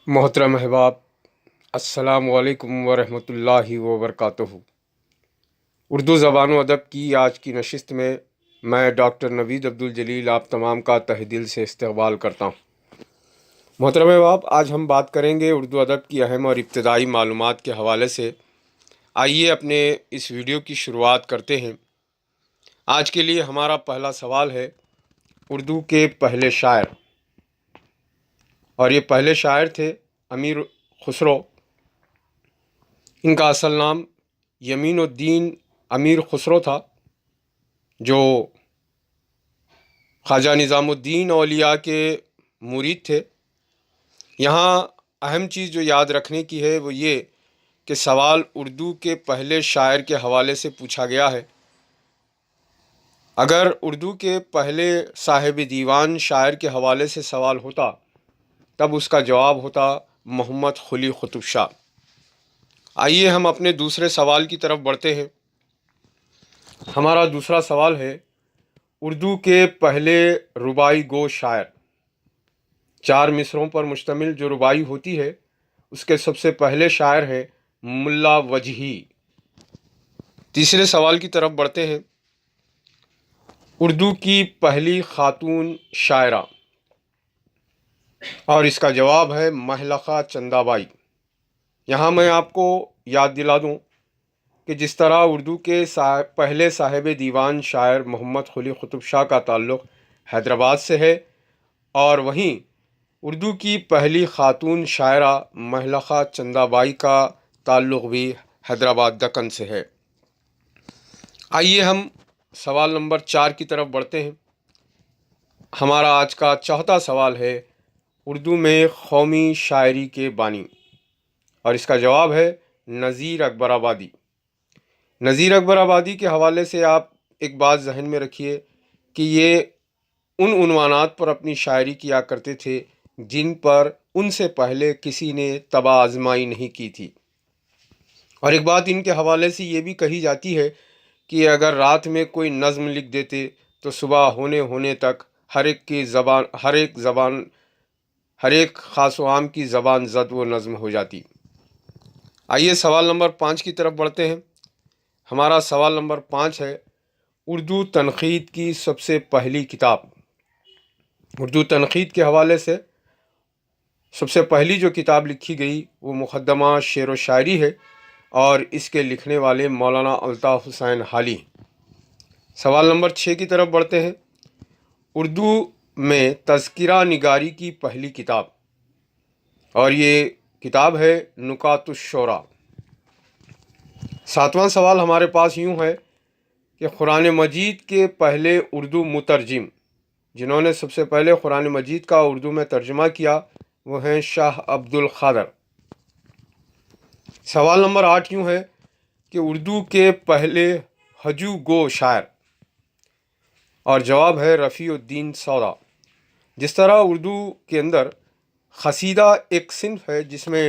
محترم احباب، السلام علیکم ورحمۃ اللہ وبرکاتہ۔ اردو زبان و ادب کی آج کی نشست میں ڈاکٹر نوید عبدالجلیل آپ تمام کا تہہ دل سے استقبال کرتا ہوں۔ محترم احباب، آج ہم بات کریں گے اردو ادب کی اہم اور ابتدائی معلومات کے حوالے سے۔ آئیے اپنے اس ویڈیو کی شروعات کرتے ہیں۔ آج کے لیے ہمارا پہلا سوال ہے اردو کے پہلے شاعر، اور یہ پہلے شاعر تھے امیر خسرو۔ ان کا اصل نام یمین الدین امیر خسرو تھا، جو خواجہ نظام الدین اولیاء کے مرید تھے۔ یہاں اہم چیز جو یاد رکھنے کی ہے وہ یہ کہ سوال اردو کے پہلے شاعر کے حوالے سے پوچھا گیا ہے۔ اگر اردو کے پہلے صاحب دیوان شاعر کے حوالے سے سوال ہوتا تب اس کا جواب ہوتا محمد قلی قطب شاہ۔ آئیے ہم اپنے دوسرے سوال کی طرف بڑھتے ہیں۔ ہمارا دوسرا سوال ہے اردو کے پہلے ربائی گو شاعر۔ 4 مصروں پر مشتمل جو ربائی ہوتی ہے اس کے سب سے پہلے شاعر ہیں ملا وجہی۔ تیسرے سوال کی طرف بڑھتے ہیں۔ اردو کی پہلی خاتون شاعرہ، اور اس کا جواب ہے مہلخہ چندہ بائی۔ یہاں میں آپ کو یاد دلا دوں کہ جس طرح اردو کے پہلے صاحب دیوان شاعر محمد قلی قطب شاہ کا تعلق حیدرآباد سے ہے، اور وہیں اردو کی پہلی خاتون شاعرہ مہلخہ چندہ بائی کا تعلق بھی حیدرآباد دکن سے ہے۔ آئیے ہم سوال نمبر 4 کی طرف بڑھتے ہیں۔ ہمارا آج کا چوتھا سوال ہے اردو میں قومی شاعری کے بانی، اور اس کا جواب ہے نذیر اکبر آبادی۔ نذیر اکبر آبادی کے حوالے سے آپ ایک بات ذہن میں رکھیے کہ یہ ان عنوانات پر اپنی شاعری کیا کرتے تھے جن پر ان سے پہلے کسی نے طبع آزمائی نہیں کی تھی۔ اور ایک بات ان کے حوالے سے یہ بھی کہی جاتی ہے کہ اگر رات میں کوئی نظم لکھ دیتے تو صبح ہونے تک ہر ایک خاص و عام کی زبان زد و نظم ہو جاتی۔ آئیے سوال نمبر 5 کی طرف بڑھتے ہیں۔ ہمارا سوال نمبر 5 ہے اردو تنقید کی سب سے پہلی کتاب۔ اردو تنقید کے حوالے سے سب سے پہلی جو کتاب لکھی گئی وہ مقدمہ شعر و شاعری ہے، اور اس کے لکھنے والے مولانا الطاف حسین حالی۔ سوال نمبر 6 کی طرف بڑھتے ہیں۔ اردو میں تذکرہ نگاری کی پہلی کتاب، اور یہ کتاب ہے نکات الشعراء۔ 7واں سوال ہمارے پاس یوں ہے کہ قرآن مجید کے پہلے اردو مترجم، جنہوں نے سب سے پہلے قرآن مجید کا اردو میں ترجمہ کیا، وہ ہیں شاہ عبد القادر۔ سوال نمبر 8 یوں ہے کہ اردو کے پہلے ہجو گو شاعر، اور جواب ہے رفیع الدین سودا۔ جس طرح اردو کے اندر قصیدہ ایک صنف ہے جس میں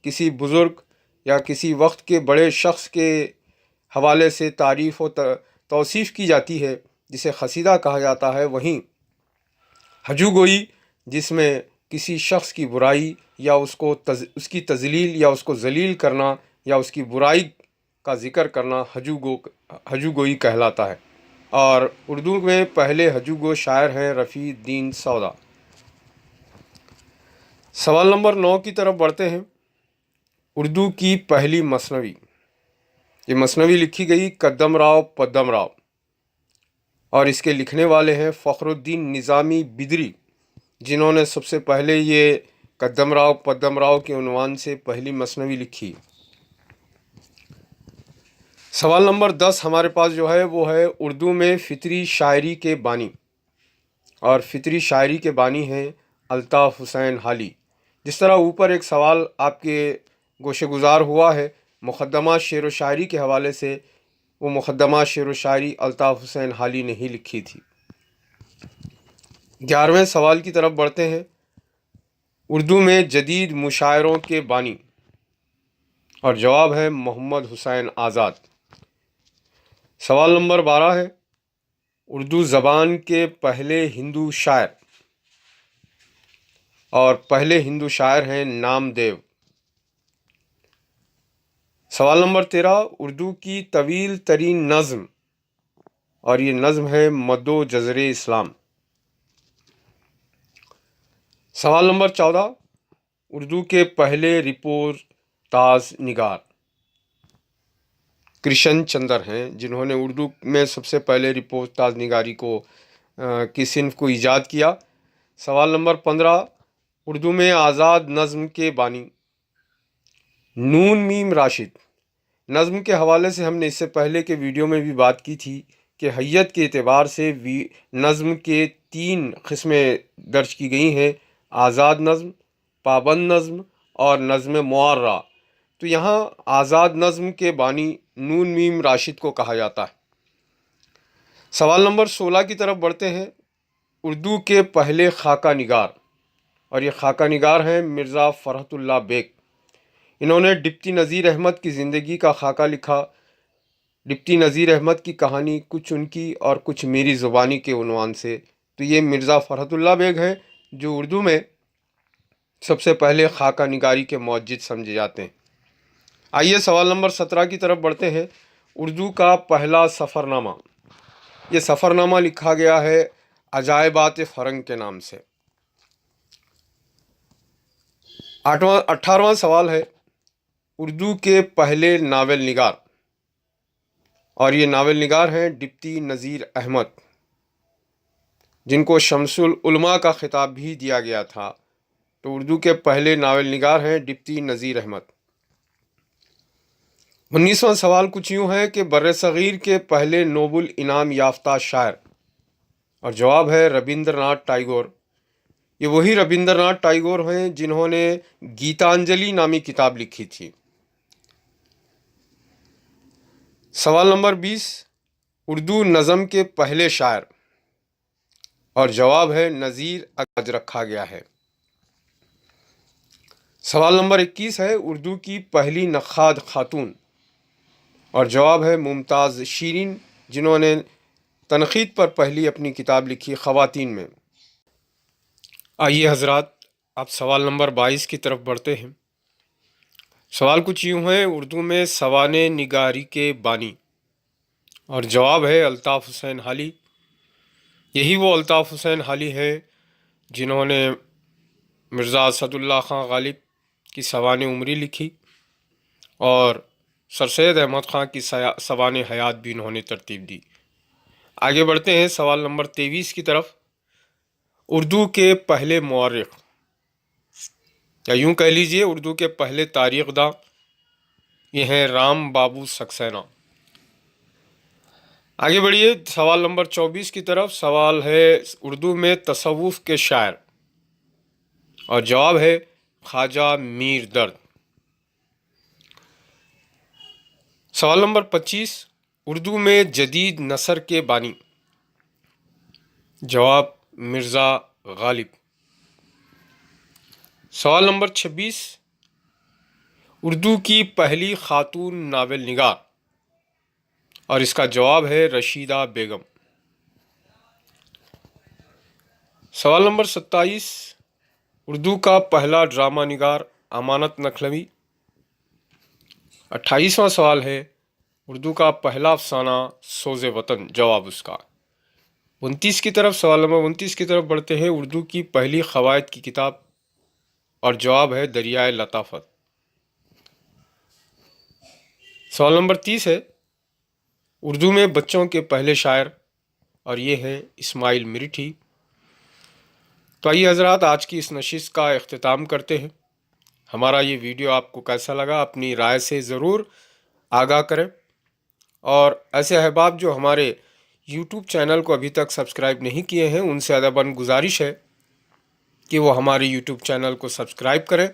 کسی بزرگ یا کسی وقت کے بڑے شخص کے حوالے سے تعریف و توصیف کی جاتی ہے جسے قصیدہ کہا جاتا ہے، وہیں ہجو گوئی جس میں کسی شخص کی برائی یا اس کی تذلیل یا اس کو ذلیل کرنا یا اس کی برائی کا ذکر کرنا ہجو گوئی کہلاتا ہے، اور اردو میں پہلے ہجو گو شاعر ہیں رفیع الدین سودا۔ سوال نمبر 9 کی طرف بڑھتے ہیں۔ اردو کی پہلی مثنوی، یہ مثنوی لکھی گئی قدم راؤ پدم راؤ، اور اس کے لکھنے والے ہیں فخر الدین نظامی بدری، جنہوں نے سب سے پہلے یہ قدم راؤ پدم راؤ کے عنوان سے پہلی مثنوی لکھی۔ سوال نمبر 10 ہمارے پاس جو ہے وہ ہے اردو میں فطری شاعری کے بانی، اور فطری شاعری کے بانی ہیں الطاف حسین حالی۔ جس طرح اوپر ایک سوال آپ کے گوشے گزار ہوا ہے مقدمہ شعر و شاعری کے حوالے سے، وہ مقدمہ شعر و شاعری الطاف حسین حالی نے ہی لکھی تھی۔ 11ویں سوال کی طرف بڑھتے ہیں۔ اردو میں جدید مشاعروں کے بانی، اور جواب ہے محمد حسین آزاد۔ سوال نمبر 12 ہے اردو زبان کے پہلے ہندو شاعر، اور پہلے ہندو شاعر ہیں نامدیو۔ سوال نمبر 13، اردو کی طویل ترین نظم، اور یہ نظم ہے مد و جزر اسلام۔ سوال نمبر 14، اردو کے پہلے رپورتاژ نگار کرشن چندر ہیں، جنہوں نے اردو میں سب سے پہلے رپورتاژ نگاری کی صنف کو ایجاد کیا۔ سوال نمبر 15، اردو میں آزاد نظم کے بانی نون میم راشد۔ نظم کے حوالے سے ہم نے اس سے پہلے کے ویڈیو میں بھی بات کی تھی کہ حیت کے اعتبار سے نظم کے 3 قسمیں درج کی گئی ہیں: آزاد نظم، پابند نظم اور نظم معرہ۔ تو یہاں آزاد نظم کے بانی نون میم راشد کو کہا جاتا ہے۔ سوال نمبر 16 کی طرف بڑھتے ہیں۔ اردو کے پہلے خاکہ نگار، اور یہ خاکہ نگار ہیں مرزا فرحت اللہ بیگ۔ انہوں نے ڈپٹی نذیر احمد کی زندگی کا خاکہ لکھا۔ ڈپٹی نذیر احمد کی کہانی کچھ ان کی اور کچھ میری زبانی کے عنوان سے۔ تو یہ مرزا فرحت اللہ بیگ ہیں جو اردو میں سب سے پہلے خاکہ نگاری کے موجد سمجھے جاتے ہیں۔ آئیے سوال نمبر 17 کی طرف بڑھتے ہیں۔ اردو کا پہلا سفر نامہ، یہ سفر نامہ لکھا گیا ہے عجائبات فرنگ کے نام سے۔ 18واں سوال ہے، اردو کے پہلے ناول نگار، اور یہ ناول نگار ہیں ڈپٹی نذیر احمد، جن کو شمس العلماء کا خطاب بھی دیا گیا تھا۔ تو اردو کے پہلے ناول نگار ہیں ڈپٹی نذیر احمد۔ 19واں سوال کچھ یوں ہے کہ بر صغیر کے پہلے نوبل انعام یافتہ شاعر، اور جواب ہے ربندر ناتھ ٹیگور۔ یہ وہی ربندر ناتھ ٹیگور ہیں جنہوں نے گیتانجلی نامی کتاب لکھی تھی۔ سوال نمبر 20، اردو نظم کے پہلے شاعر، اور جواب ہے نذیر اکبر رکھا گیا ہے۔ سوال نمبر 21 ہے، اردو کی پہلی نقاد خاتون، اور جواب ہے ممتاز شیرین، جنہوں نے تنقید پر پہلی اپنی کتاب لکھی خواتین میں۔ آئیے حضرات اب سوال نمبر 22 کی طرف بڑھتے ہیں۔ سوال کچھ یوں ہے، اردو میں سوانح نگاری کے بانی، اور جواب ہے الطاف حسین حالی۔ یہی وہ الطاف حسین حالی ہے جنہوں نے مرزا اسد اللہ خان غالب کی سوانح عمری لکھی، اور سر سید احمد خان کی سوانح حیات بھی انہوں نے ترتیب دی۔ آگے بڑھتے ہیں سوال نمبر 23 کی طرف۔ اردو کے پہلے مورخ، یا یوں کہہ لیجئے اردو کے پہلے تاریخ داں، یہ ہیں رام بابو سکسینہ۔ آگے بڑھیے سوال نمبر 24 کی طرف۔ سوال ہے اردو میں تصوف کے شاعر، اور جواب ہے خواجہ میر درد۔ سوال نمبر 25، اردو میں جدید نثر کے بانی، جواب مرزا غالب۔ سوال نمبر 26، اردو کی پہلی خاتون ناول نگار، اور اس کا جواب ہے رشیدہ بیگم۔ سوال نمبر 27، اردو کا پہلا ڈرامہ نگار امانت نخلوی۔ 28واں سوال ہے، اردو کا پہلا افسانہ سوز وطن، جواب اس کا۔ 29 کی طرف، سوال نمبر 29 کی طرف بڑھتے ہیں۔ اردو کی پہلی قواعد کی کتاب، اور جواب ہے دریائے لطافت۔ سوال نمبر 30 ہے، اردو میں بچوں کے پہلے شاعر، اور یہ ہیں اسماعیل مریٹھی۔ تو آئیے حضرات آج کی اس نشست کا اختتام کرتے ہیں۔ ہمارا یہ ویڈیو آپ کو کیسا لگا اپنی رائے سے ضرور آگاہ کریں، اور ایسے احباب جو ہمارے یوٹیوب چینل کو ابھی تک سبسکرائب نہیں کیے ہیں ان سے ادباً گزارش ہے کہ وہ ہمارے یوٹیوب چینل کو سبسکرائب کریں،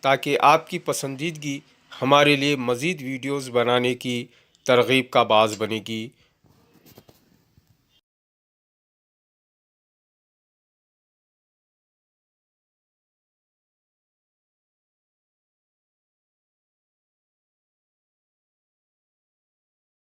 تاکہ آپ کی پسندیدگی ہمارے لیے مزید ویڈیوز بنانے کی ترغیب کا باعث بنے گی۔